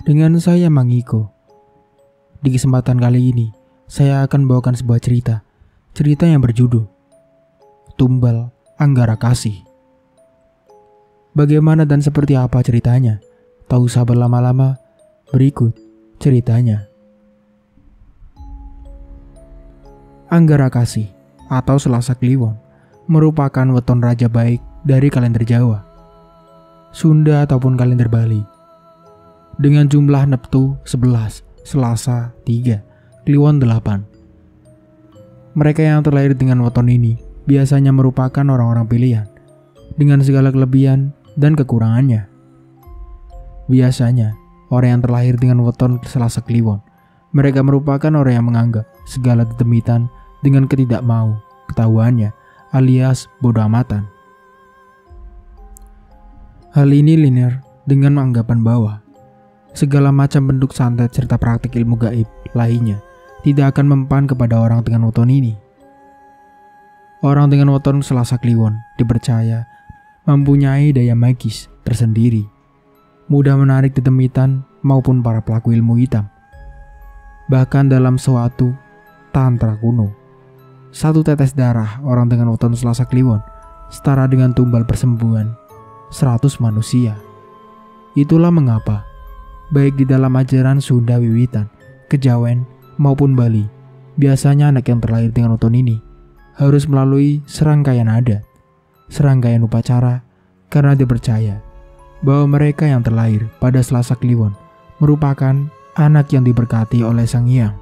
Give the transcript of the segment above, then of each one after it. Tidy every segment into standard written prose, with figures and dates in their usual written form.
Dengan saya Mangiko. Di kesempatan kali ini, saya akan bawakan sebuah cerita yang berjudul Tumbal Anggara Kasih. Bagaimana dan seperti apa ceritanya? Tak usah berlama-lama, berikut ceritanya. Anggara Kasih atau Selasa Kliwon merupakan weton raja baik dari kalender Jawa, Sunda ataupun kalender Bali. Dengan jumlah Neptu 11, Selasa 3, Kliwon 8. Mereka yang terlahir dengan weton ini biasanya merupakan orang-orang pilihan dengan segala kelebihan dan kekurangannya. Biasanya, orang yang terlahir dengan weton Selasa Kliwon, mereka merupakan orang yang menganggap segala dedemitan dengan ketidakmau ketahuannya alias bodoh amatan. Hal ini linear dengan anggapan bahwa segala macam bentuk santet serta praktik ilmu gaib lainnya tidak akan mempan kepada orang dengan weton ini. Orang dengan weton Selasa Kliwon dipercaya mempunyai daya magis tersendiri, mudah menarik dedemitan maupun para pelaku ilmu hitam. Bahkan dalam suatu tantra kuno, satu tetes darah orang dengan weton Selasa Kliwon setara dengan tumbal persembuhan 100 manusia. Itulah mengapa baik di dalam ajaran Sunda wiwitan, Kejawen maupun Bali, biasanya anak yang terlahir dengan weton ini harus melalui serangkaian adat, serangkaian upacara, karena dipercaya bahwa mereka yang terlahir pada Selasa Kliwon merupakan anak yang diberkati oleh Sang Hyang.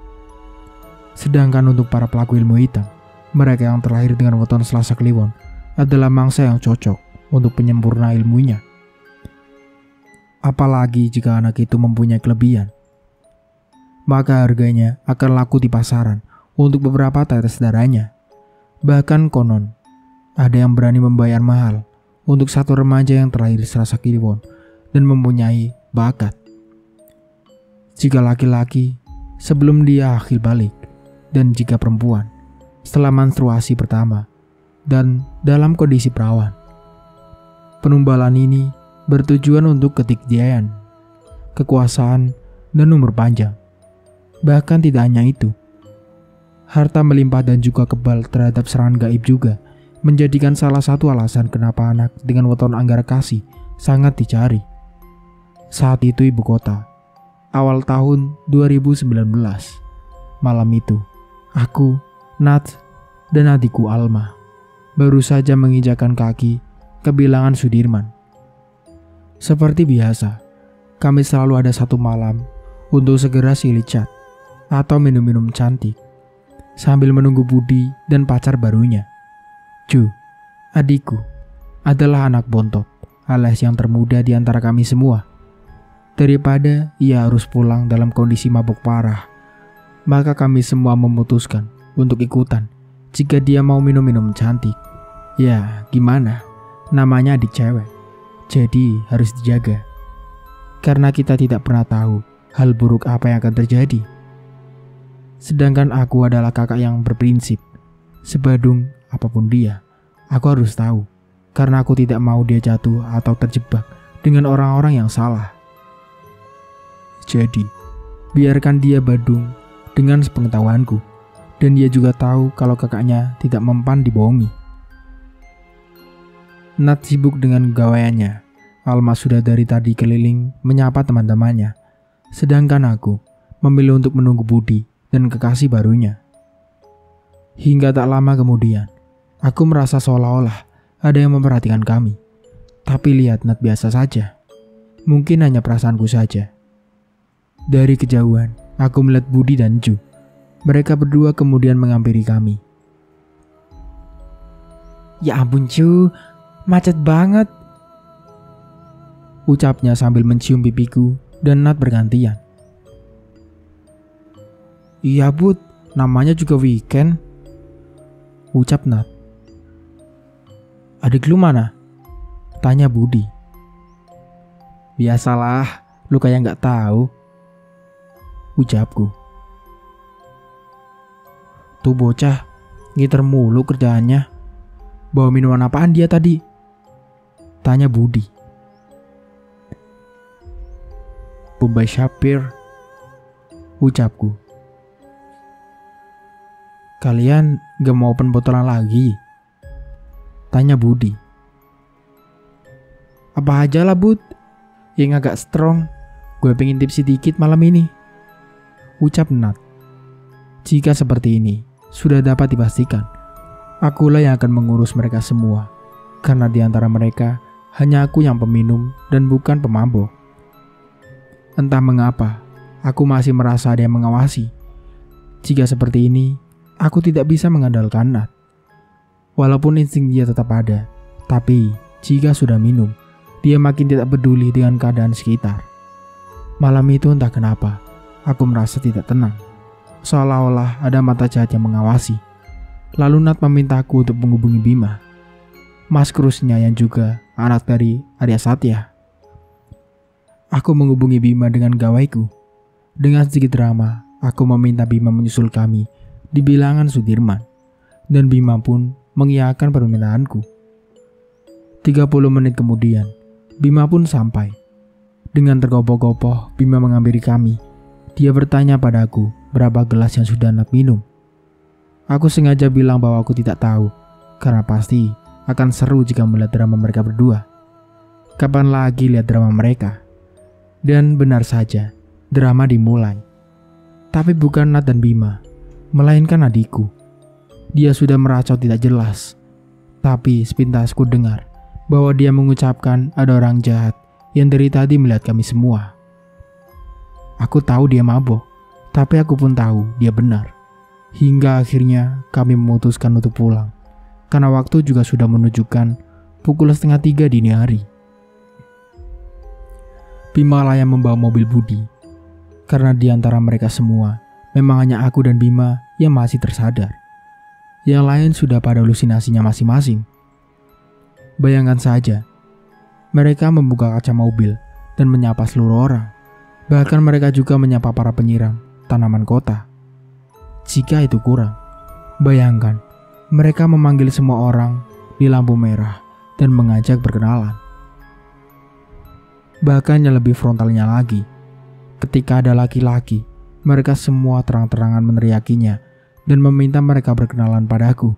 Sedangkan untuk para pelaku ilmu hitam, mereka yang terlahir dengan weton Selasa Kliwon adalah mangsa yang cocok untuk penyempurna ilmunya. Apalagi jika anak itu mempunyai kelebihan, maka harganya akan laku di pasaran untuk beberapa tetes darahnya. Bahkan konon, ada yang berani membayar mahal untuk satu remaja yang terlahir Selasa Kliwon dan mempunyai bakat. Jika laki-laki, sebelum dia akil balik, dan jika perempuan, setelah menstruasi pertama, dan dalam kondisi perawan. Penumbalan ini bertujuan untuk ketikjayaan, kekuasaan, dan umur panjang. Bahkan tidak hanya itu, harta melimpah dan juga kebal terhadap serangan gaib juga menjadikan salah satu alasan kenapa anak dengan weton Anggara Kasih sangat dicari. Saat itu ibu kota, awal tahun 2019. Malam itu, aku, Nat, dan adikku Alma baru saja menginjakan kaki ke bilangan Sudirman. Seperti biasa, kami selalu ada satu malam untuk segera silih cat atau minum-minum cantik sambil menunggu Budi dan pacar barunya. Ju, adikku, adalah anak bontot alias yang termuda di antara kami semua. Daripada ia harus pulang dalam kondisi mabuk parah, maka kami semua memutuskan untuk ikutan jika dia mau minum-minum cantik. Ya, gimana? Namanya adik cewek, jadi harus dijaga. Karena kita tidak pernah tahu hal buruk apa yang akan terjadi. Sedangkan aku adalah kakak yang berprinsip. Sebadung apapun dia, aku harus tahu. Karena aku tidak mau dia jatuh atau terjebak dengan orang-orang yang salah. Jadi, biarkan dia badung dengan sepengetahuanku. Dan dia juga tahu kalau kakaknya tidak mempan dibohongi. Nat sibuk dengan gawaiannya. Alma sudah dari tadi keliling menyapa teman-temannya. Sedangkan aku memilih untuk menunggu Budi dan kekasih barunya. Hingga tak lama kemudian, aku merasa seolah-olah ada yang memperhatikan kami. Tapi lihat Nat biasa saja. Mungkin hanya perasaanku saja. Dari kejauhan, aku melihat Budi dan Ju. Mereka berdua kemudian menghampiri kami. Ya ampun Ju, macet banget, ucapnya sambil mencium pipiku dan Nat bergantian. Iya Bud, namanya juga weekend, ucap Nat. Adik lu mana? Tanya Budi. Biasalah, lu kayak gak tahu, ucapku. Tuh bocah, ngiter mulu kerjaannya. Bawa minuman apaan dia tadi? Tanya Budi. Bombay Shapir, ucapku. Kalian gak mau open botolan lagi? Tanya Budi. Apa aja lah Bud, yang agak strong. Gue pengen tipsi dikit malam ini, ucap Nat. Jika seperti ini, sudah dapat dipastikan, akulah yang akan mengurus mereka semua. Karena di antara mereka, hanya aku yang peminum dan bukan pemabok. Entah mengapa, aku masih merasa ada yang mengawasi. Jika seperti ini, aku tidak bisa mengandalkan Nat. Walaupun insting dia tetap ada, tapi jika sudah minum, dia makin tidak peduli dengan keadaan sekitar. Malam itu entah kenapa, aku merasa tidak tenang. Seolah-olah ada mata jahat yang mengawasi. Lalu Nat memintaku untuk menghubungi Bima, Mas Krusnya yang juga anak dari Arya Satya. Aku menghubungi Bima dengan gawaiku. Dengan sedikit drama, aku meminta Bima menyusul kami di bilangan Sudirman. Dan Bima pun mengiyakan permintaanku. 30 menit kemudian, Bima pun sampai. Dengan tergopoh-gopoh, Bima menghampiri kami. Dia bertanya padaku berapa gelas yang sudah Nat minum. Aku sengaja bilang bahwa aku tidak tahu, karena pasti akan seru jika melihat drama mereka berdua. Kapan lagi lihat drama mereka? Dan benar saja, drama dimulai. Tapi bukan Nat dan Bima, melainkan adikku. Dia sudah meracau tidak jelas. Tapi sepintasku dengar bahwa dia mengucapkan ada orang jahat yang dari tadi melihat kami semua. Aku tahu dia mabok, tapi aku pun tahu dia benar. Hingga akhirnya kami memutuskan untuk pulang, karena waktu juga sudah menunjukkan pukul 2:30 dini hari. Bima lah yang membawa mobil Budi, karena di antara mereka semua memang hanya aku dan Bima yang masih tersadar. Yang lain sudah pada halusinasinya masing-masing. Bayangkan saja, mereka membuka kaca mobil dan menyapa seluruh orang. Bahkan mereka juga menyapa para penyiram tanaman kota. Jika itu kurang, bayangkan mereka memanggil semua orang di lampu merah dan mengajak berkenalan. Bahkan yang lebih frontalnya lagi, ketika ada laki-laki, mereka semua terang-terangan meneriakinya dan meminta mereka berkenalan padaku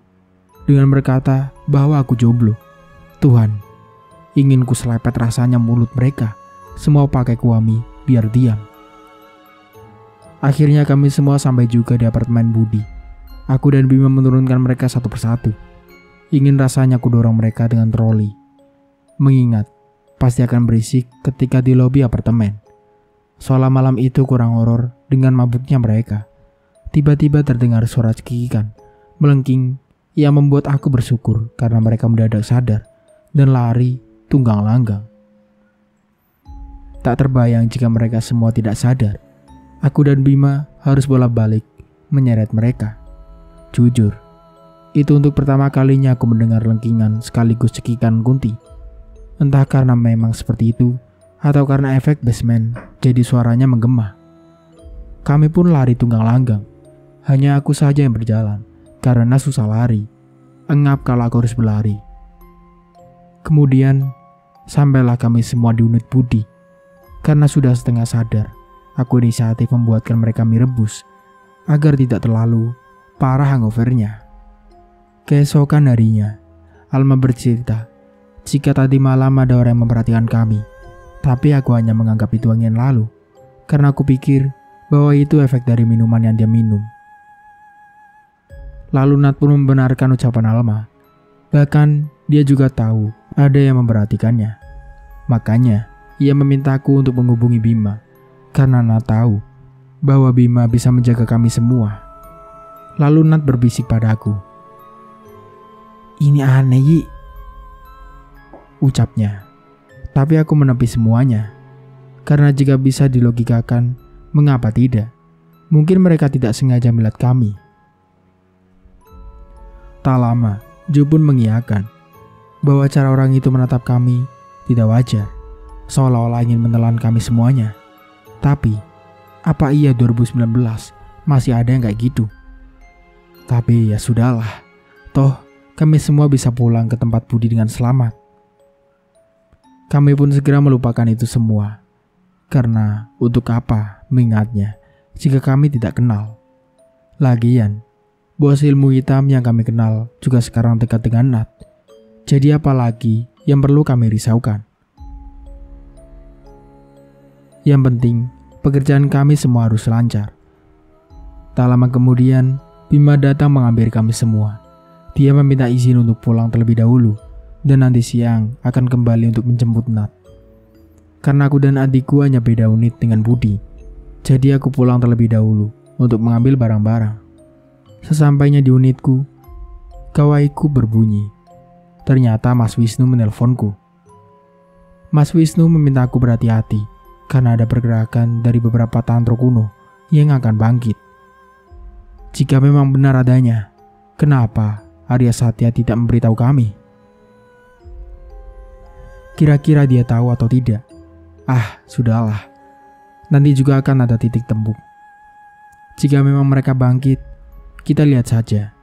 dengan berkata bahwa aku jomblo. Tuhan, ingin ku selepet rasanya mulut mereka, semua pakai kuami biar diam. Akhirnya kami semua sampai juga di apartemen Budi. Aku dan Bima menurunkan mereka satu persatu. Ingin rasanya ku dorong mereka dengan troli. Mengingat pasti akan berisik ketika di lobi apartemen. Soalnya malam itu kurang horor dengan mabuknya mereka. Tiba-tiba terdengar suara cekikikan melengking yang membuat aku bersyukur karena mereka mendadak sadar dan lari tunggang langgang. Tak terbayang jika mereka semua tidak sadar. Aku dan Bima harus bolak-balik menyeret mereka. Jujur, itu untuk pertama kalinya aku mendengar lengkingan sekaligus cekikan Kunti. Entah karena memang seperti itu, atau karena efek basement jadi suaranya menggema. Kami pun lari tunggang langgang. Hanya aku saja yang berjalan, karena susah lari. Engap kalau aku harus berlari. Kemudian, sampailah kami semua di unit Budi. Karena sudah setengah sadar, aku inisiatif membuatkan mereka mie rebus, agar tidak terlalu parah hangovernya. Keesokan harinya, Alma bercerita, jika tadi malam ada orang yang memperhatikan kami, tapi aku hanya menganggap itu angin lalu, karena aku pikir bahwa itu efek dari minuman yang dia minum. Lalu Nat pun membenarkan ucapan Alma, bahkan dia juga tahu ada yang memperhatikannya. Makanya, ia memintaku untuk menghubungi Bima, karena Nat tahu bahwa Bima bisa menjaga kami semua. Lalu Nat berbisik padaku, "Ini aneh, Yi," ucapnya. Tapi aku menepi semuanya, karena jika bisa dilogikakan, mengapa tidak? Mungkin mereka tidak sengaja melihat kami. Tak lama, Jo pun mengiyakan bahwa cara orang itu menatap kami tidak wajar, seolah-olah ingin menelan kami semuanya. Tapi, apa iya 2019 masih ada yang kayak gitu? Tapi ya sudahlah, toh kami semua bisa pulang ke tempat Budi dengan selamat. Kami pun segera melupakan itu semua. Karena untuk apa mengingatnya jika kami tidak kenal? Lagian, bos ilmu hitam yang kami kenal juga sekarang dekat dengan Nat. Jadi apalagi yang perlu kami risaukan? Yang penting, pekerjaan kami semua harus lancar. Tak lama kemudian, Bima datang mengambil kami semua. Dia meminta izin untuk pulang terlebih dahulu, dan nanti siang akan kembali untuk menjemput Nat. Karena aku dan adikku hanya beda unit dengan Budi, jadi aku pulang terlebih dahulu untuk mengambil barang-barang. Sesampainya di unitku, gawaiku berbunyi. Ternyata Mas Wisnu menelponku. Mas Wisnu meminta aku berhati-hati karena ada pergerakan dari beberapa tantro kuno yang akan bangkit. Jika memang benar adanya, kenapa Arya Satya tidak memberitahu kami? Kira-kira dia tahu atau tidak? Sudahlah. Nanti juga akan ada titik temu. Jika memang mereka bangkit, kita lihat saja.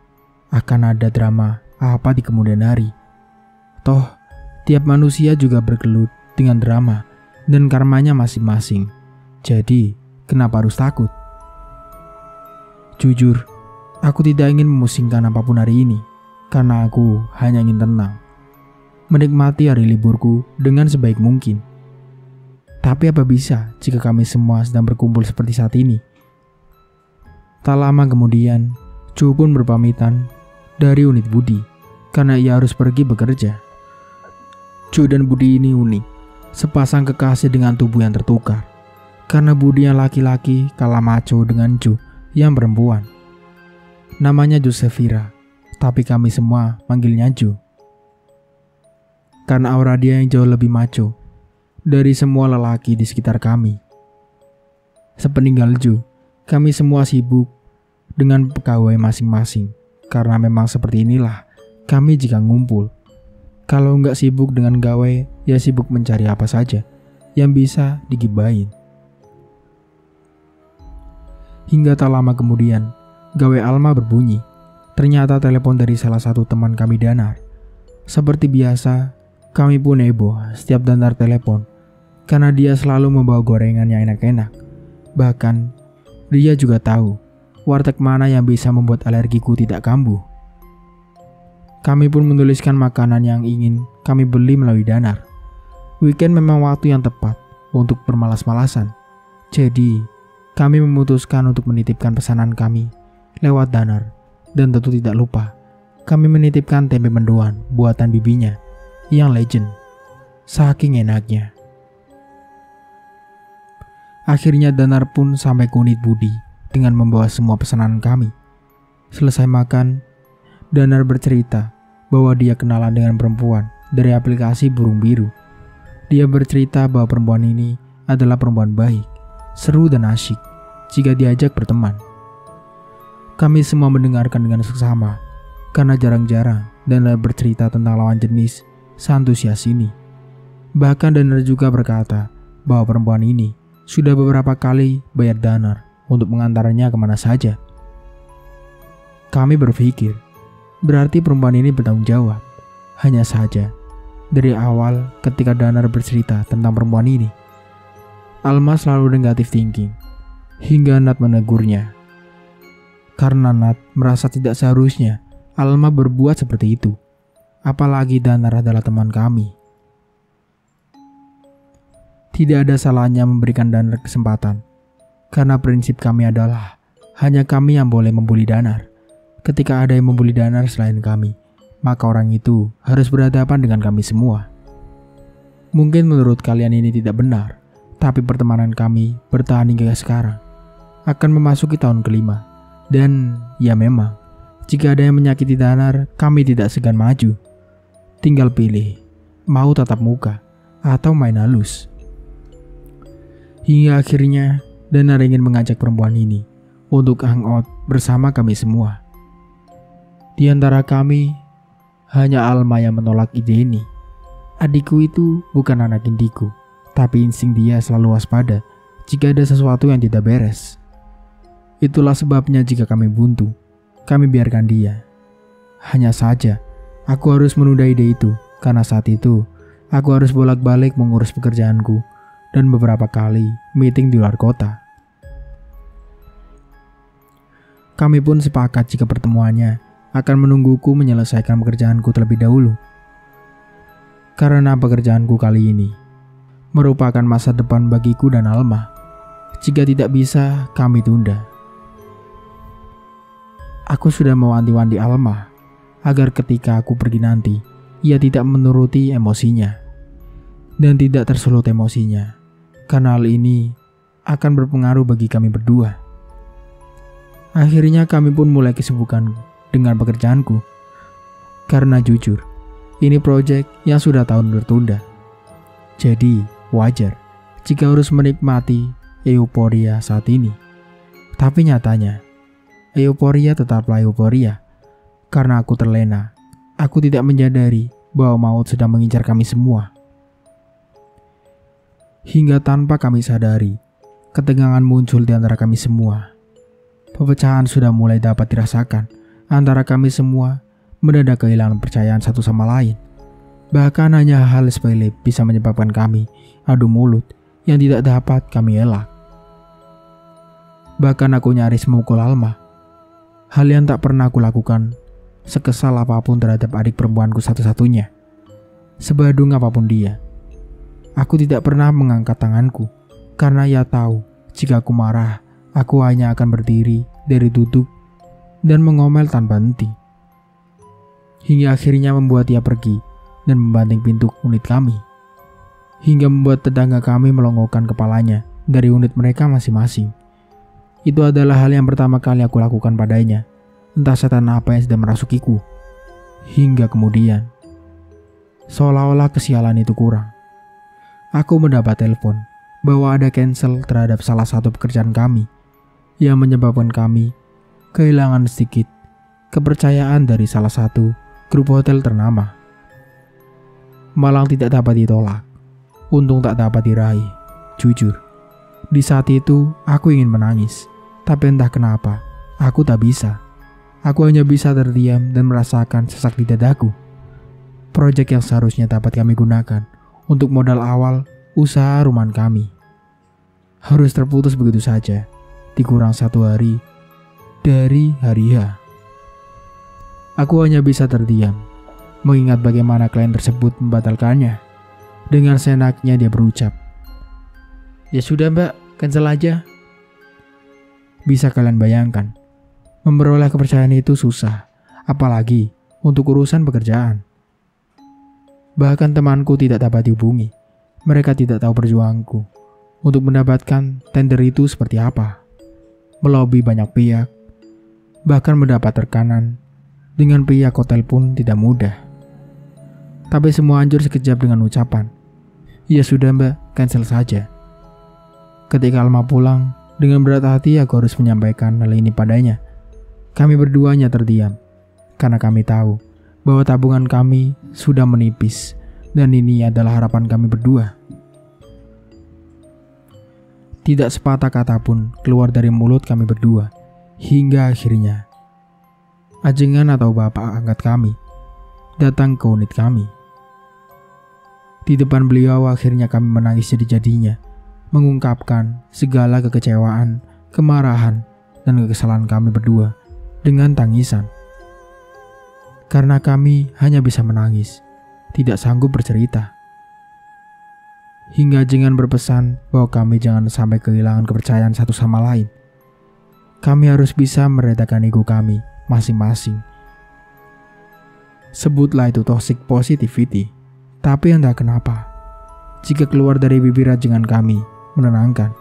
Akan ada drama apa di kemudian hari. Toh, tiap manusia juga bergelut dengan drama dan karmanya masing-masing. Jadi, kenapa harus takut? Jujur, aku tidak ingin memusingkan apapun hari ini, karena aku hanya ingin tenang. Menikmati hari liburku dengan sebaik mungkin. Tapi apa bisa jika kami semua sedang berkumpul seperti saat ini? Tak lama kemudian, Cu pun berpamitan dari unit Budi karena ia harus pergi bekerja. Cu dan Budi ini unik, sepasang kekasih dengan tubuh yang tertukar. Karena Budi yang laki-laki kalah maco dengan Cu yang perempuan. Namanya Josephira, tapi kami semua manggilnya Ju. Karena aura dia yang jauh lebih maco dari semua lelaki di sekitar kami. Sepeninggal Ju, kami semua sibuk dengan pegawai masing-masing. Karena memang seperti inilah kami jika ngumpul. Kalau nggak sibuk dengan gawe, ya sibuk mencari apa saja yang bisa digibahin. Hingga tak lama kemudian, gawe Alma berbunyi. Ternyata telepon dari salah satu teman kami Danar. Seperti biasa, kami pun heboh setiap Danar telepon. Karena dia selalu membawa gorengan yang enak-enak. Bahkan, dia juga tahu warteg mana yang bisa membuat alergiku tidak kambuh. Kami pun menuliskan makanan yang ingin kami beli melalui Danar. Weekend memang waktu yang tepat untuk bermalas-malasan. Jadi, kami memutuskan untuk menitipkan pesanan kami lewat Danar. Dan tentu tidak lupa, kami menitipkan tempe mendoan buatan bibinya yang legend. Saking enaknya. Akhirnya Danar pun sampai ke unit Budi dengan membawa semua pesanan kami. Selesai makan, Danar bercerita bahwa dia kenalan dengan perempuan dari aplikasi Burung Biru. Dia bercerita bahwa perempuan ini adalah perempuan baik, seru dan asyik jika diajak berteman. Kami semua mendengarkan dengan seksama karena jarang-jarang Danar bercerita tentang lawan jenis seantusias ini. Bahkan Danar juga berkata bahwa perempuan ini sudah beberapa kali bayar Danar untuk mengantarnya kemana saja. Kami berpikir, berarti perempuan ini bertanggung jawab. Hanya saja, dari awal ketika Danar bercerita tentang perempuan ini, Alma selalu negatif thinking, hingga Nat menegurnya. Karena Nat merasa tidak seharusnya Alma berbuat seperti itu. Apalagi Danar adalah teman kami. Tidak ada salahnya memberikan Danar kesempatan. Karena prinsip kami adalah hanya kami yang boleh membuli Danar. Ketika ada yang membuli Danar selain kami, maka orang itu harus berhadapan dengan kami semua. Mungkin menurut kalian ini tidak benar, tapi pertemanan kami bertahan hingga sekarang. Akan memasuki tahun kelima. Dan ya memang, jika ada yang menyakiti Danar, kami tidak segan maju. Tinggal pilih, mau tatap muka atau main halus. Hingga akhirnya Danar ingin mengajak perempuan ini untuk hangout bersama kami semua. Di antara kami, hanya Alma yang menolak ide ini. Adikku itu bukan anak indiku, tapi insting dia selalu waspada jika ada sesuatu yang tidak beres. Itulah sebabnya jika kami buntu, kami biarkan dia. Hanya saja, aku harus menunda ide itu karena saat itu aku harus bolak-balik mengurus pekerjaanku dan beberapa kali meeting di luar kota. Kami pun sepakat jika pertemuannya akan menungguku menyelesaikan pekerjaanku terlebih dahulu. Karena pekerjaanku kali ini merupakan masa depan bagiku dan Alma. Jika tidak bisa, kami tunda. Aku sudah mewanti-wanti Alma agar ketika aku pergi nanti, ia tidak menuruti emosinya dan tidak tersulut emosinya, karena hal ini akan berpengaruh bagi kami berdua. Akhirnya kami pun mulai kesibukan dengan pekerjaanku, karena jujur, ini proyek yang sudah tahun tertunda. Jadi wajar jika harus menikmati euforia saat ini. Tapi nyatanya, euforia tetaplah euforia. Karena aku terlena, aku tidak menyadari bahwa maut sedang mengincar kami semua. Hingga tanpa kami sadari, ketegangan muncul di antara kami semua. Perpecahan sudah mulai dapat dirasakan antara kami semua, mendadak kehilangan percayaan satu sama lain. Bahkan hanya hal sepele bisa menyebabkan kami adu mulut yang tidak dapat kami elak. Bahkan aku nyaris memukul Alma. Hal yang tak pernah aku lakukan, sekesal apapun terhadap adik perempuanku satu-satunya. Sebadung apapun dia, aku tidak pernah mengangkat tanganku, karena ia tahu jika aku marah, aku hanya akan berdiri dari duduk dan mengomel tanpa henti. Hingga akhirnya membuat ia pergi dan membanting pintu unit kami. Hingga membuat tetangga kami melongokkan kepalanya dari unit mereka masing-masing. Itu adalah hal yang pertama kali aku lakukan padanya. Entah setan apa yang sedang merasukiku. Hingga kemudian, seolah-olah kesialan itu kurang. Aku mendapat telepon bahwa ada cancel terhadap salah satu pekerjaan kami, yang menyebabkan kami kehilangan sedikit kepercayaan dari salah satu grup hotel ternama. Malang tidak dapat ditolak, untung tak dapat diraih. Jujur, di saat itu aku ingin menangis, tapi entah kenapa aku tak bisa. Aku hanya bisa terdiam dan merasakan sesak di dadaku. Proyek yang seharusnya dapat kami gunakan untuk modal awal usaha rumahan kami harus terputus begitu saja, dikurang 1 hari dari hari H. Aku hanya bisa terdiam, mengingat bagaimana klien tersebut membatalkannya. Dengan seenaknya dia berucap, "Ya sudah mbak, cancel aja." Bisa kalian bayangkan, memperoleh kepercayaan itu susah, apalagi untuk urusan pekerjaan. Bahkan temanku tidak dapat dihubungi. Mereka tidak tahu perjuanganku untuk mendapatkan tender itu seperti apa. Melobi banyak pihak, bahkan mendapat tekanan dengan pihak hotel pun tidak mudah. Tapi semua hancur sekejap dengan ucapan, "Ya sudah mbak, cancel saja." Ketika Alma pulang, dengan berat hati aku harus menyampaikan hal ini padanya. Kami berduanya terdiam, karena kami tahu bahwa tabungan kami sudah menipis, dan ini adalah harapan kami berdua. Tidak sepatah kata pun keluar dari mulut kami berdua, hingga akhirnya ajengan atau bapak angkat kami datang ke unit kami. Di depan beliau akhirnya kami menangis jadi-jadinya, mengungkapkan segala kekecewaan, kemarahan, dan kekesalan kami berdua dengan tangisan. Karena kami hanya bisa menangis, tidak sanggup bercerita. Hingga ajengan berpesan bahwa kami jangan sampai kehilangan kepercayaan satu sama lain. Kami harus bisa meredakan ego kami masing-masing. Sebutlah itu toxic positivity, tapi entah kenapa, jika keluar dari bibir ajengan kami, menenangkan.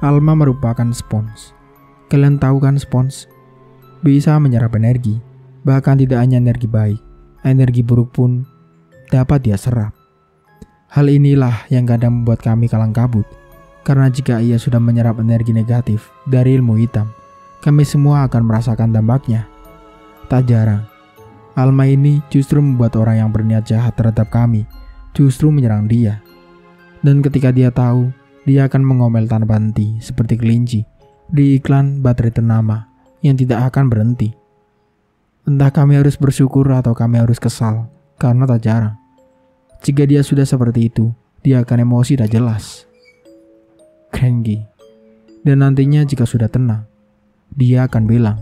Alma merupakan spons. Kalian tahu kan spons? Bisa menyerap energi, bahkan tidak hanya energi baik, energi buruk pun dapat dia serap. Hal inilah yang kadang membuat kami kalang kabut, karena jika ia sudah menyerap energi negatif dari ilmu hitam, kami semua akan merasakan dampaknya. Tak jarang, Alma ini justru membuat orang yang berniat jahat terhadap kami justru menyerang dia. Dan ketika dia tahu, dia akan mengomel tanpa henti seperti kelinci di iklan baterai ternama yang tidak akan berhenti. Entah kami harus bersyukur atau kami harus kesal, karena tak jarang jika dia sudah seperti itu, dia akan emosi tak jelas, cranky. Dan nantinya jika sudah tenang, dia akan bilang.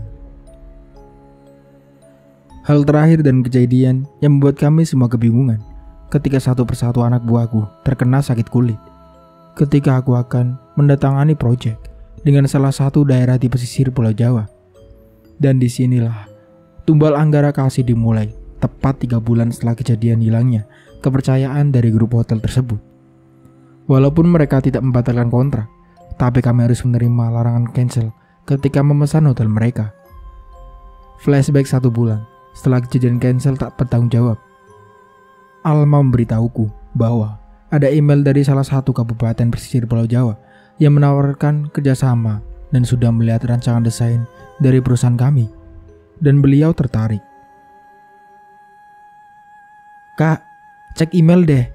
Hal terakhir dan kejadian yang membuat kami semua kebingungan ketika satu persatu anak buahku terkena sakit kulit ketika aku akan mendatangani proyek dengan salah satu daerah di pesisir Pulau Jawa. Dan disinilah tumbal Anggara Kasih dimulai, tepat 3 bulan setelah kejadian hilangnya kepercayaan dari grup hotel tersebut. Walaupun mereka tidak membatalkan kontrak, tapi kami harus menerima larangan cancel ketika memesan hotel mereka. Flashback 1 bulan setelah kejadian cancel tak bertanggung jawab, Alma memberitahuku bahwa ada email dari salah satu kabupaten pesisir Pulau Jawa yang menawarkan kerjasama dan sudah melihat rancangan desain dari perusahaan kami, dan beliau tertarik. "Kak, cek email deh.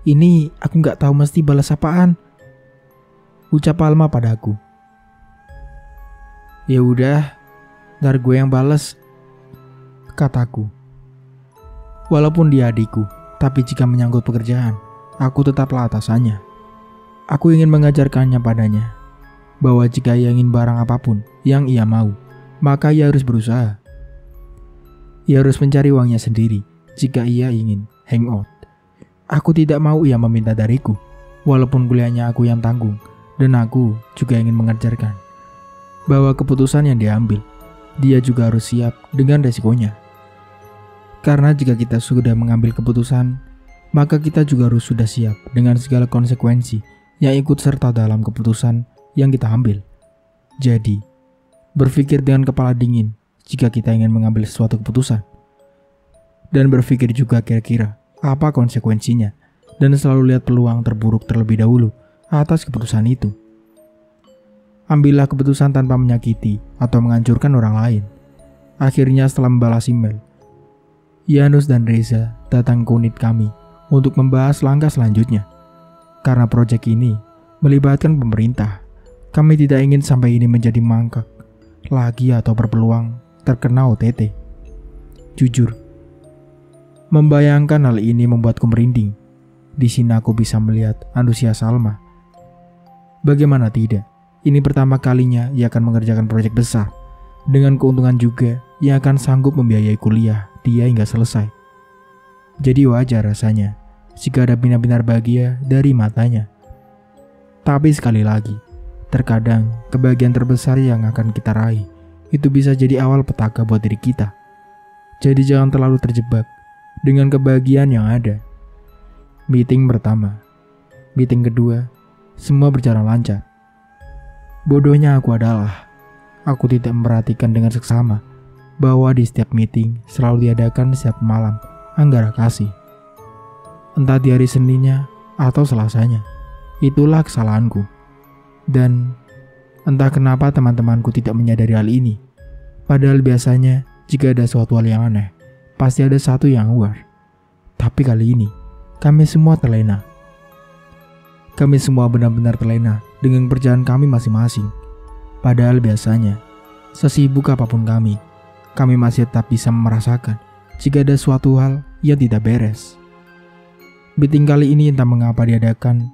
Ini aku nggak tahu mesti balas apaan," ucap Alma padaku. "Ya udah, ntar gue yang balas," kataku. Walaupun dia adikku, tapi jika menyangkut pekerjaan, aku tetaplah atasannya. Aku ingin mengajarkannya padanya bahwa jika ia ingin barang apapun yang ia mau, maka ia harus berusaha. Ia harus mencari uangnya sendiri jika ia ingin hangout. Aku tidak mau ia meminta dariku, walaupun kuliahnya aku yang tanggung, dan aku juga ingin mengajarkan bahwa keputusan yang diambil, dia juga harus siap dengan resikonya. Karena jika kita sudah mengambil keputusan, maka kita juga harus sudah siap dengan segala konsekuensi yang ikut serta dalam keputusan yang kita ambil. Jadi, berpikir dengan kepala dingin jika kita ingin mengambil suatu keputusan. Dan berpikir juga kira-kira apa konsekuensinya, dan selalu lihat peluang terburuk terlebih dahulu atas keputusan itu. Ambillah keputusan tanpa menyakiti atau menghancurkan orang lain. Akhirnya setelah membalas email, Yanus dan Reza datang ke unit kami untuk membahas langkah selanjutnya. Karena proyek ini melibatkan pemerintah, kami tidak ingin sampai ini menjadi mangkak lagi atau berpeluang terkena OTT. Jujur, membayangkan hal ini membuatku merinding. Di sini aku bisa melihat antusias Alma. Bagaimana tidak? Ini pertama kalinya ia akan mengerjakan proyek besar, dengan keuntungan juga ia akan sanggup membiayai kuliah dia hingga selesai. Jadi wajar rasanya jika ada binar-binar bahagia dari matanya. Tapi sekali lagi, terkadang kebahagiaan terbesar yang akan kita raih itu bisa jadi awal petaka buat diri kita. Jadi jangan terlalu terjebak dengan kebahagiaan yang ada. Meeting pertama, meeting kedua, semua berjalan lancar. Bodohnya aku adalah, aku tidak memperhatikan dengan seksama bahwa di setiap meeting selalu diadakan setiap malam Anggara Kasih. Entah di hari Seninnya atau Selasanya. Itulah kesalahanku. Dan entah kenapa teman-temanku tidak menyadari hal ini. Padahal biasanya jika ada suatu hal yang aneh, pasti ada satu yang aware. Tapi kali ini, kami semua terlena. Kami semua benar-benar terlena dengan kerjaan kami masing-masing. Padahal biasanya, sesibuk apapun kami masih tetap bisa merasakan jika ada suatu hal yang tidak beres. Meeting kali ini entah mengapa diadakan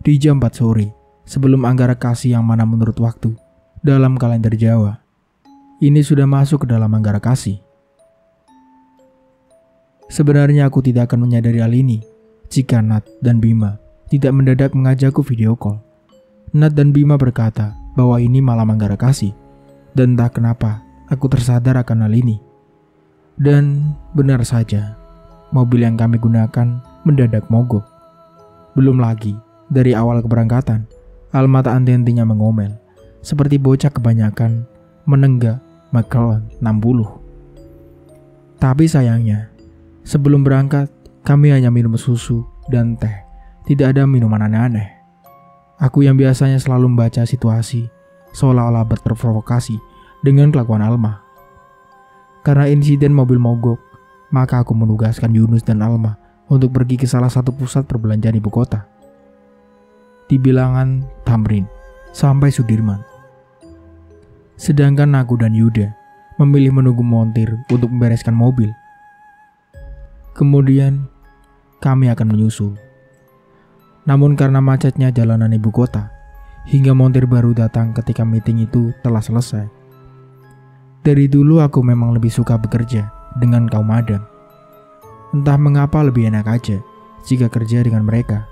di jam 4 sore sebelum Anggara Kasih yang mana menurut waktu dalam kalender Jawa ini sudah masuk ke dalam Anggara Kasih. Sebenarnya aku tidak akan menyadari hal ini jika Nat dan Bima tidak mendadak mengajakku video call. Nat dan Bima berkata bahwa ini malam Anggara Kasih, dan entah kenapa aku tersadar akan hal ini. Dan benar saja, mobil yang kami gunakan mendadak mogok. Belum lagi, dari awal keberangkatan, Alma tak henti-hentinya mengomel, seperti bocah kebanyakan menenggak McLaren 60. Tapi sayangnya, sebelum berangkat, kami hanya minum susu dan teh. Tidak ada minuman aneh-aneh. Aku yang biasanya selalu membaca situasi, seolah-olah terprovokasi dengan kelakuan Alma. Karena insiden mobil mogok, maka aku menugaskan Yunus dan Alma untuk pergi ke salah satu pusat perbelanjaan ibu kota. Di bilangan Tamrin sampai Sudirman. Sedangkan aku dan Yuda memilih menunggu montir untuk membereskan mobil. Kemudian kami akan menyusul. Namun karena macetnya jalanan ibu kota, hingga montir baru datang ketika meeting itu telah selesai. Dari dulu aku memang lebih suka bekerja dengan kaum Adam. Entah mengapa lebih enak aja jika kerja dengan mereka.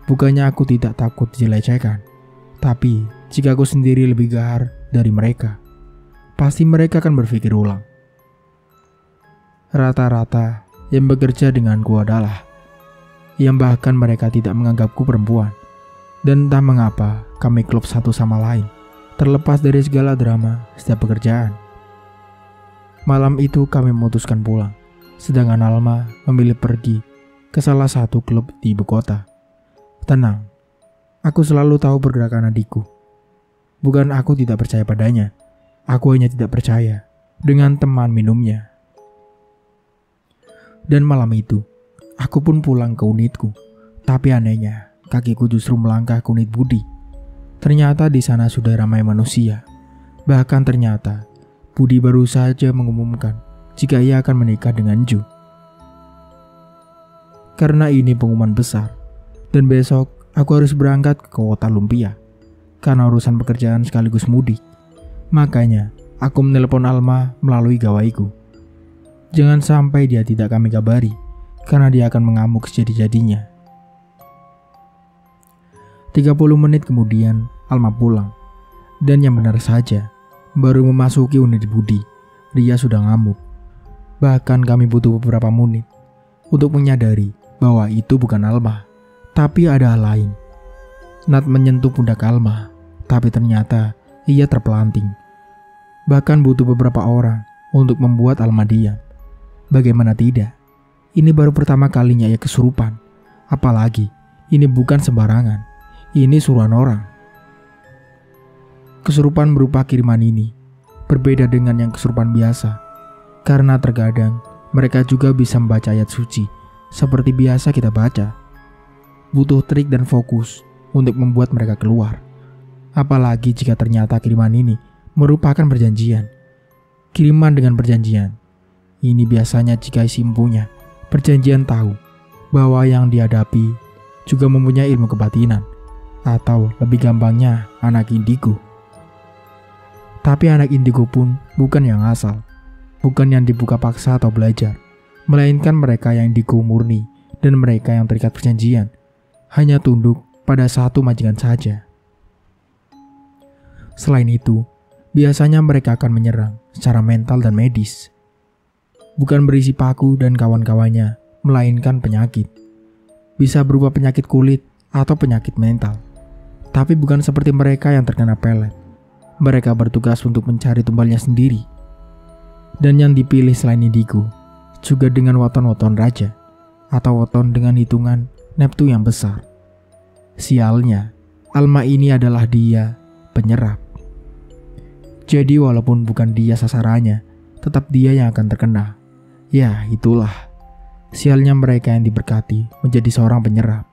Bukannya aku tidak takut dilecehkan, tapi jika aku sendiri lebih gahar dari mereka, pasti mereka akan berpikir ulang. Rata-rata yang bekerja denganku adalah yang bahkan mereka tidak menganggapku perempuan. Dan entah mengapa kami klop satu sama lain, terlepas dari segala drama setiap pekerjaan. Malam itu kami memutuskan pulang, sedangkan Alma memilih pergi ke salah satu klub di ibu kota. Tenang, aku selalu tahu pergerakan adikku. Bukan aku tidak percaya padanya, aku hanya tidak percaya dengan teman minumnya. Dan malam itu, aku pun pulang ke unitku. Tapi anehnya, kakiku justru melangkah ke unit Budi. Ternyata di sana sudah ramai manusia. Bahkan ternyata, Budi baru saja mengumumkan jika ia akan menikah dengan Ju. Karena ini pengumuman besar, dan besok aku harus berangkat ke kota Lumpia. Karena urusan pekerjaan sekaligus mudik. Makanya, aku menelepon Alma melalui gawaiku. Jangan sampai dia tidak kami kabari, karena dia akan mengamuk sejadi-jadinya. 30 menit kemudian, Alma pulang. Dan yang benar saja, baru memasuki unit Budi, dia sudah ngamuk. Bahkan kami butuh beberapa menit untuk menyadari bahwa itu bukan Alma, tapi ada hal lain. Nat menyentuh pundak Alma, tapi ternyata ia terpelanting. Bahkan butuh beberapa orang untuk membuat Alma diam. Bagaimana tidak? Ini baru pertama kalinya ia kesurupan. Apalagi, ini bukan sembarangan. Ini suruhan orang. Kesurupan berupa kiriman ini berbeda dengan yang kesurupan biasa. Karena terkadang mereka juga bisa membaca ayat suci seperti biasa kita baca. Butuh trik dan fokus untuk membuat mereka keluar. Apalagi jika ternyata kiriman ini merupakan perjanjian. Kiriman dengan perjanjian. Ini biasanya jika isi empunya perjanjian tahu bahwa yang dihadapi juga mempunyai ilmu kebatinan, atau lebih gampangnya anak indigo. Tapi anak indigo pun bukan yang asal, bukan yang dibuka paksa atau belajar, melainkan mereka yang indigo murni dan mereka yang terikat perjanjian, hanya tunduk pada satu majikan saja. Selain itu, biasanya mereka akan menyerang secara mental dan medis. Bukan berisi paku dan kawan-kawannya, melainkan penyakit. Bisa berupa penyakit kulit atau penyakit mental. Tapi bukan seperti mereka yang terkena pelet. Mereka bertugas untuk mencari tumbalnya sendiri. Dan yang dipilih selain indigo, juga dengan weton-weton raja, atau weton dengan hitungan neptu yang besar. Sialnya, Alma ini adalah dia, penyerap. Jadi walaupun bukan dia sasarannya, tetap dia yang akan terkena. Ya, itulah. Sialnya mereka yang diberkati menjadi seorang penyerap.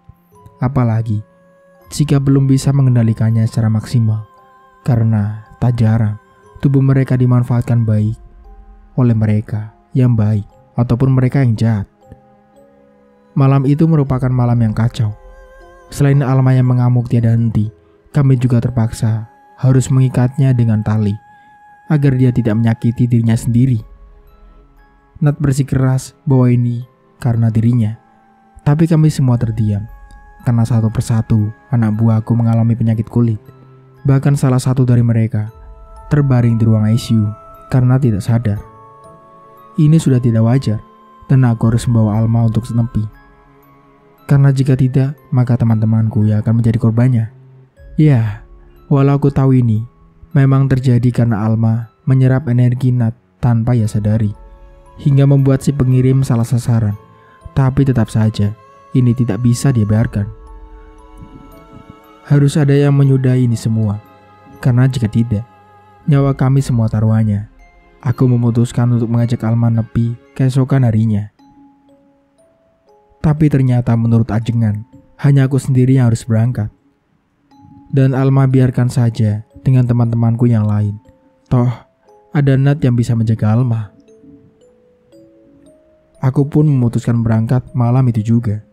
Apalagi jika belum bisa mengendalikannya secara maksimal. Karena tak jarang tubuh mereka dimanfaatkan baik oleh mereka yang baik ataupun mereka yang jahat. Malam itu merupakan malam yang kacau. Selain Alma yang mengamuk tiada henti, kami juga terpaksa harus mengikatnya dengan tali agar dia tidak menyakiti dirinya sendiri. Nat bersikeras bahwa ini karena dirinya, tapi kami semua terdiam karena satu persatu anak buahku mengalami penyakit kulit. Bahkan salah satu dari mereka terbaring di ruang ICU karena tidak sadar. Ini sudah tidak wajar dan aku harus membawa Alma untuk senepi. Karena jika tidak, maka teman-temanku yang akan menjadi korbannya. Ya, walau aku tahu ini memang terjadi karena Alma menyerap energi Nat tanpa ia sadari, hingga membuat si pengirim salah sasaran. Tapi tetap saja, ini tidak bisa dibiarkan. Harus ada yang menyudahi ini semua, karena jika tidak, nyawa kami semua taruhannya. Aku memutuskan untuk mengajak Alma nepi keesokan harinya. Tapi ternyata menurut ajengan, hanya aku sendiri yang harus berangkat. Dan Alma biarkan saja dengan teman-temanku yang lain. Toh, ada Nat yang bisa menjaga Alma. Aku pun memutuskan berangkat malam itu juga.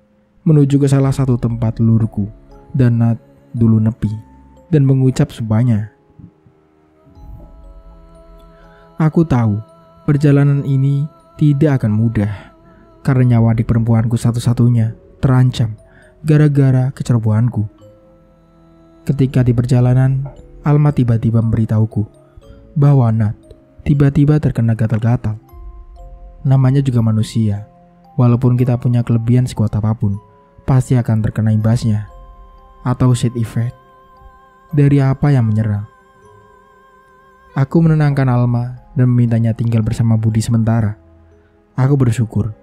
menuju ke salah satu tempat lurku, dan Nat dulu nepi dan mengucap sumpahnya. Aku tahu perjalanan ini tidak akan mudah, karena nyawa adik perempuanku satu-satunya terancam gara-gara kecerobohanku. Ketika di perjalanan, Alma tiba-tiba memberitahuku bahwa Nat tiba-tiba terkena gatal-gatal. Namanya juga manusia, walaupun kita punya kelebihan sekuat apapun, pasti akan terkena imbasnya, atau side effect dari apa yang menyerang. Aku menenangkan Alma dan memintanya tinggal bersama Budi sementara. Aku bersyukur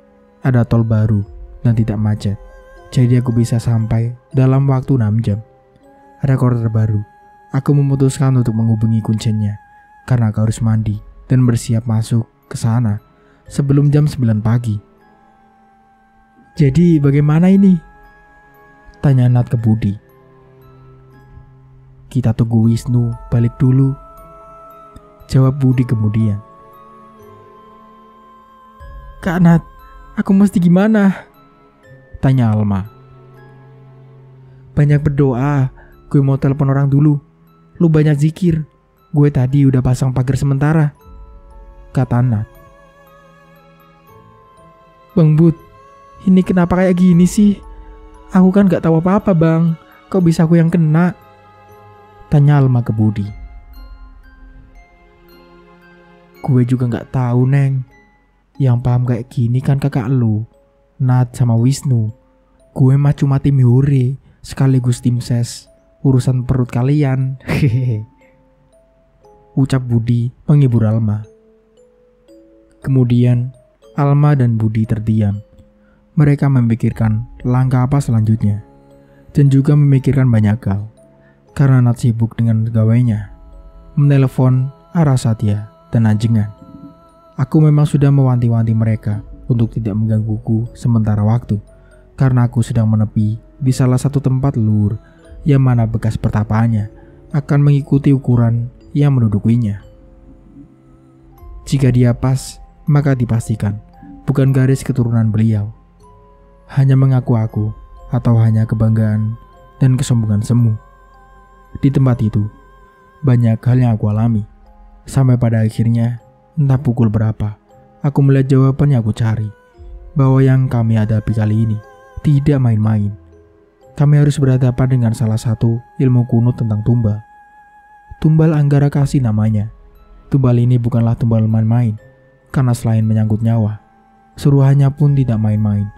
ada tol baru dan tidak macet, jadi aku bisa sampai dalam waktu 6 jam. Rekor terbaru, aku memutuskan untuk menghubungi kuncennya karena aku harus mandi dan bersiap masuk ke sana sebelum jam 9 pagi. Jadi bagaimana ini? Tanya Nat ke Budi. Kita tunggu Wisnu balik dulu, jawab Budi kemudian. Kak Nat, aku mesti gimana? Tanya Alma. Banyak berdoa, gue mau telepon orang dulu. Lu banyak zikir, gue tadi udah pasang pagar sementara, kata Nat. Bang Bud, ini kenapa kayak gini sih? Aku kan gak tahu apa-apa bang, kok bisa aku yang kena? Tanya Alma ke Budi. Gue juga gak tahu Neng. Yang paham kayak gini kan kakak lu, Nat sama Wisnu. Gue mah cuma tim Hore sekaligus tim ses. Urusan perut kalian. Hehehe. Ucap Budi menghibur Alma. Kemudian Alma dan Budi terdiam. Mereka memikirkan langkah apa selanjutnya, dan juga memikirkan banyak hal, karena Nat sibuk dengan pegawainya, menelepon Arasatya dan Ajengan. Aku memang sudah mewanti-wanti mereka untuk tidak menggangguku sementara waktu, karena aku sedang menepi di salah satu tempat lur yang mana bekas pertapaannya akan mengikuti ukuran yang mendudukinya. Jika dia pas, maka dipastikan bukan garis keturunan beliau, hanya mengaku aku atau hanya kebanggaan dan kesombongan semu. Di tempat itu, banyak hal yang aku alami, sampai pada akhirnya entah pukul berapa, aku melihat jawaban yang aku cari, bahwa yang kami hadapi kali ini tidak main-main. Kami harus berhadapan dengan salah satu ilmu kuno tentang tumbal. Tumbal Anggara Kasih namanya. Tumbal ini bukanlah tumbal main-main, karena selain menyangkut nyawa, suruhannya pun tidak main-main.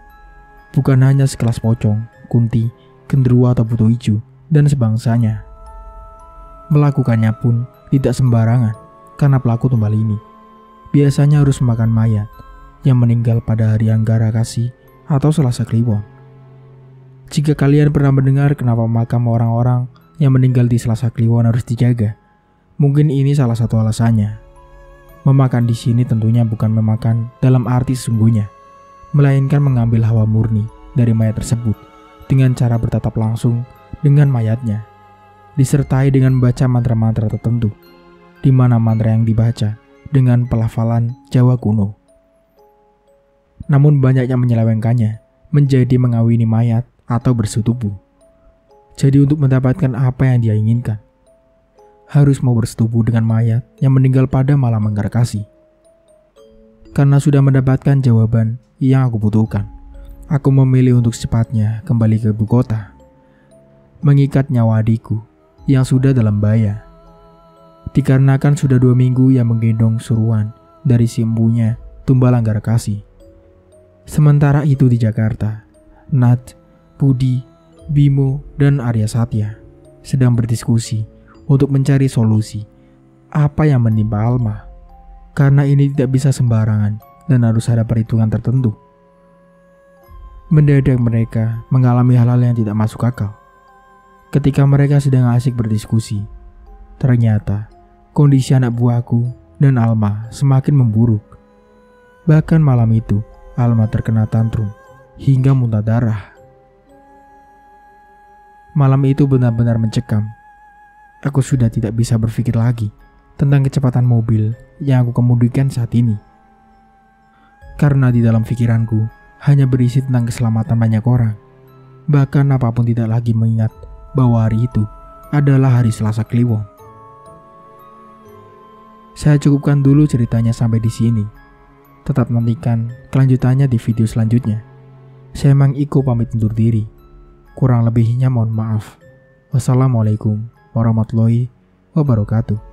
Bukan hanya sekelas pocong, kunti, genderuwo atau buto hijau, dan sebangsanya. Melakukannya pun tidak sembarangan, karena pelaku tumbal ini biasanya harus memakan mayat yang meninggal pada hari Anggara Kasih atau Selasa Kliwon. Jika kalian pernah mendengar kenapa makam orang-orang yang meninggal di Selasa Kliwon harus dijaga, mungkin ini salah satu alasannya. Memakan di sini tentunya bukan memakan dalam arti sesungguhnya, melainkan mengambil hawa murni dari mayat tersebut dengan cara bertatap langsung dengan mayatnya, disertai dengan membaca mantra-mantra tertentu, di mana mantra yang dibaca dengan pelafalan Jawa kuno. Namun banyak yang menyelewengkannya menjadi mengawini mayat atau bersetubuh. Jadi untuk mendapatkan apa yang dia inginkan, harus mau bersetubuh dengan mayat yang meninggal pada malam Anggara Kasih. Karena sudah mendapatkan jawaban yang aku butuhkan, aku memilih untuk secepatnya kembali ke ibu kota, mengikat nyawa adikku yang sudah dalam bahaya. Dikarenakan sudah 2 minggu yang menggendong suruhan dari si embunya tumbal Anggara Kasih. Sementara itu di Jakarta, Nat, Budi, Bimo, dan Arya Satya sedang berdiskusi untuk mencari solusi apa yang menimpa Alma. Karena ini tidak bisa sembarangan dan harus ada perhitungan tertentu. Mendadak mereka mengalami hal-hal yang tidak masuk akal. Ketika mereka sedang asik berdiskusi, ternyata kondisi anak buahku dan Alma semakin memburuk. Bahkan malam itu, Alma terkena tantrum hingga muntah darah. Malam itu benar-benar mencekam. Aku sudah tidak bisa berpikir lagi tentang kecepatan mobil yang aku kemudikan saat ini. Karena di dalam pikiranku hanya berisi tentang keselamatan banyak orang. Bahkan apapun tidak lagi mengingat bahwa hari itu adalah hari Selasa Kliwon. Saya cukupkan dulu ceritanya sampai di sini. Tetap nantikan kelanjutannya di video selanjutnya. Saya Mang Iko pamit undur diri. Kurang lebihnya mohon maaf. Wassalamualaikum warahmatullahi wabarakatuh.